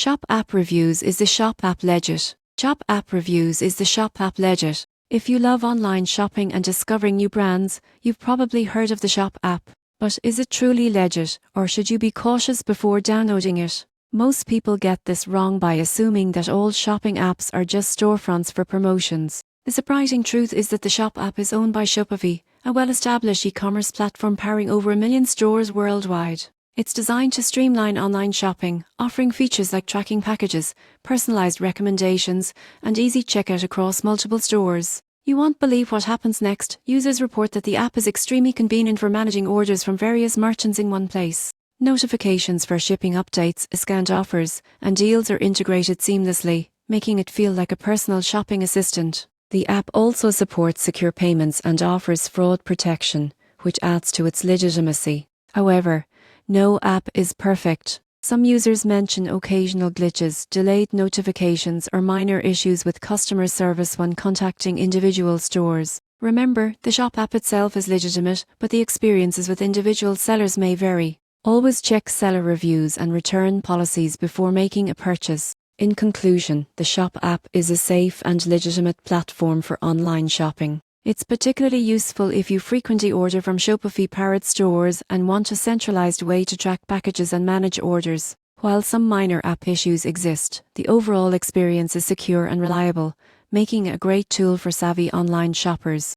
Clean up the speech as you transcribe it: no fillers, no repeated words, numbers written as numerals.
Shop App Reviews is the Shop App Legit. Shop App Reviews is the Shop App Legit. If you love online shopping and discovering new brands, you've probably heard of the Shop app. But is it truly legit, or should you be cautious before downloading it? Most people get this wrong by assuming that all shopping apps are just storefronts for promotions. The surprising truth is that the Shop app is owned by Shopify, a well-established e-commerce platform powering over 1 million stores worldwide. It's designed to streamline online shopping, offering features like tracking packages, personalized recommendations, and easy checkout across multiple stores. You won't believe what happens next. Users report that the app is extremely convenient for managing orders from various merchants in one place. Notifications for shipping updates, discount offers, and deals are integrated seamlessly, making it feel like a personal shopping assistant. The app also supports secure payments and offers fraud protection, which adds to its legitimacy. However, no app is perfect. Some users mention occasional glitches, delayed notifications, or minor issues with customer service when contacting individual stores. Remember, the Shop app itself is legitimate, but the experiences with individual sellers may vary. Always check seller reviews and return policies before making a purchase. In conclusion, the Shop app is a safe and legitimate platform for online shopping. It's particularly useful if you frequently order from Shopify-powered stores and want a centralized way to track packages and manage orders. While some minor app issues exist, the overall experience is secure and reliable, making it a great tool for savvy online shoppers.